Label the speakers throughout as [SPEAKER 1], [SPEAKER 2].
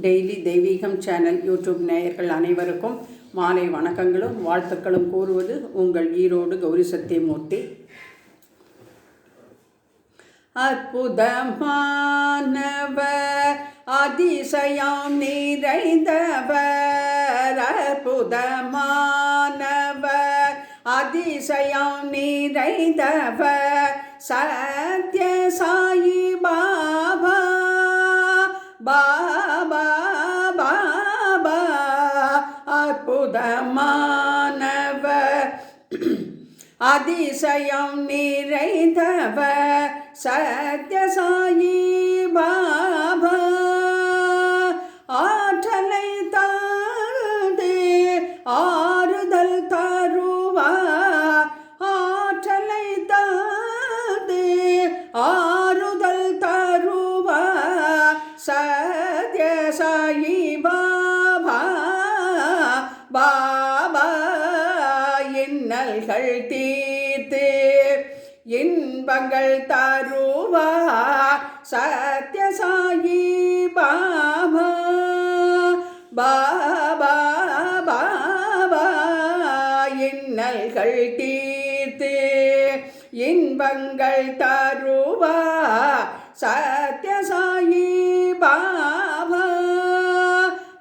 [SPEAKER 1] Daily தெய்வீகம் channel YouTube நேயர்கள் அனைவருக்கும் மாலை வணக்கங்களும் வாழ்த்துக்களும் கூறுவது உங்கள் ஈரோடு கௌரி சத்தியமூர்த்தி. அற்புதமானவர், அதிசயம் நிறைந்தவர், அற்புதமானவர், அதிசயம் நிறைந்தவர், சத்ய சாயி பாபா பாபா பாபா. அற்புதமானவர், அதிசயம் நிறைந்தவர், சத்ய சாயி பாபா. ஆற்றலை தாழ்ந்து ஆறுதல் தருவார், ஆற்றலை தாழ்ந்து ஆறுதல் தருவார், சத்ய சாயி பாபா பாபா. இன்னல்கள் தீர்த்து இன்பங்கள் தருவார், சத்ய சாயி பாபா பாபா பாபா. இன்னல்கள் தீர்த்து இன்பங்கள் தருவார், சத்ய சாயி பாபா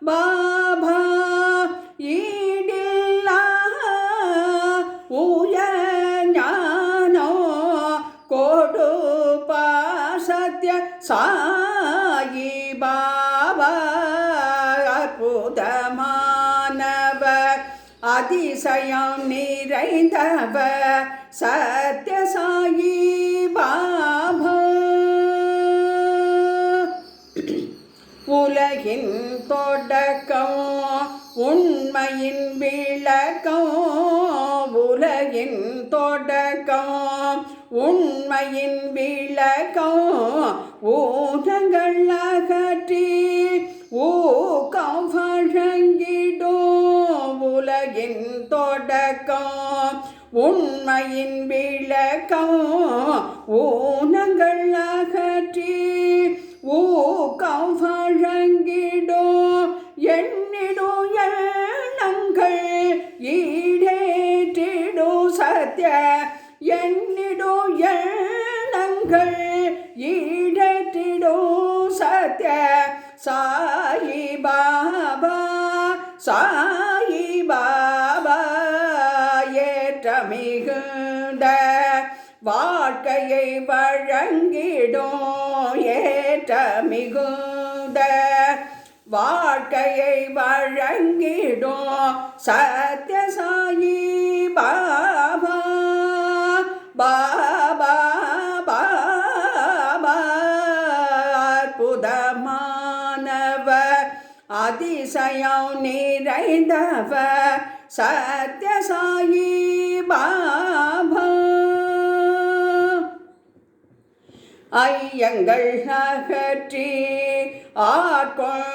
[SPEAKER 1] பாபா. ஈடில்லா உயர் ஞானோ கொடுப்பார், சத்ய சாயி பாபா. அற்புதமானவர், அதிசயம் நிறைந்தவர், சத்ய சாயி பாபா. உலகின் தொடக்கம் உண்மையின் விளக்கம், உலகின் தொடக்கம் உண்மையின் விளக்கம், ஊனங்கள் அகற்றி ஊக்கம் வழங்கிடும், உலகின் தொடக்கம் உண்மையின் விளக்கம், ஊனங்கள் அகற்றி ஊக்கம் வழங்கிடும், எண்ணிடும் எண்ணங்கள் ஈடேற்றிடும், சத்ய எண்ணிடும் எண்ணங்கள் ஈடேற்றிடும், சத்ய சாயி பாபா சாயி பாபா. ஏற்ற மிகுந்த வாழ்க்கையை வழங்கிடும், ஏற்ற மிகுந்த வாழ்க்கையை வழங்கிடும், சத்ய சாயி பாபா பாபா பாபா. அற்புதமானவர், அதிசயம் நிறைந்தவர், சத்ய சாயி பாபா. ஐயங்கள் அகற்றி ஆட்கொண்டருள்வார்,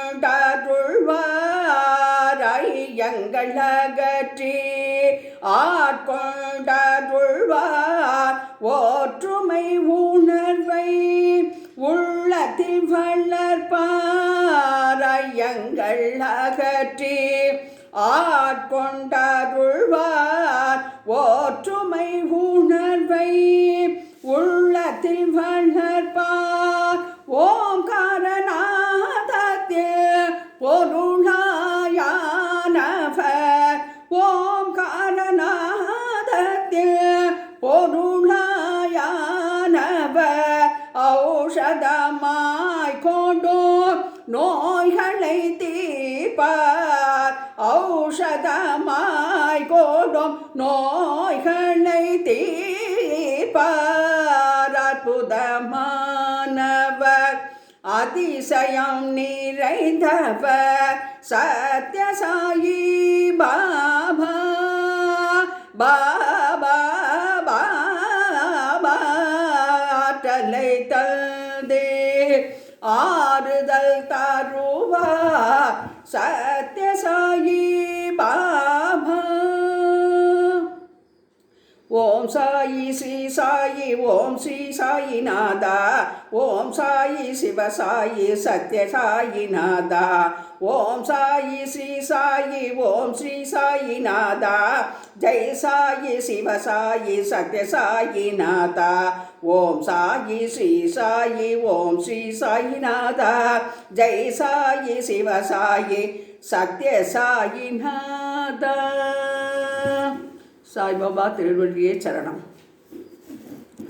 [SPEAKER 1] ஐயங்கள் அகற்றி ஆட்கொண்டருள்வார், ஒற்றுமை உணர்வை உள்ளத்தில் வளர்ப்பார், ஐயங்கள் அகற்றி ஆட்கொண்டருள்வார், ஒற்றுமை உணர்வை உள்ளத்தில் வளர்ப்பார், ஓம்காரநாதத்தில் பொருளாயானவர், ஓம்காரநாதத்தில் பொருளாயானவர், ஔஷதமாய் கொண்டும் நோய்களை தீர்ப்பார், ஔஷதமாய் கொண்டும் நோய்களை தீர்ப்பார். அற்புதமானவர், அதிசயம் நிறைந்தவர், சத்ய சாயி பாபா பாபா பாபா. ஆற்றலை தந்தே ஆறுதல் தருவார், சத்ய சாயி பாபா. ஓம் சாயி ஸ்ரீ சாயி, ஓம் ஸ்ரீ சாயி நாதா, ஓம் சாயி சிவசாயி சத்ய சாயிநாதா. ஓம் சாயி ஸ்ரீ சாயி ஓம் ஸ்ரீ சாயிநாதா. ஜெய் சாயி சிவசாயி சத்ய சாயிநாதா. ஓம் சாயி ஸ்ரீ சாயி ஓம் ஸ்ரீ சாயிநாதா. ஜெய் சாயி சிவசாயி சத்ய சாயிநாதா. சாய்பாபா திருவடியே சரணம்.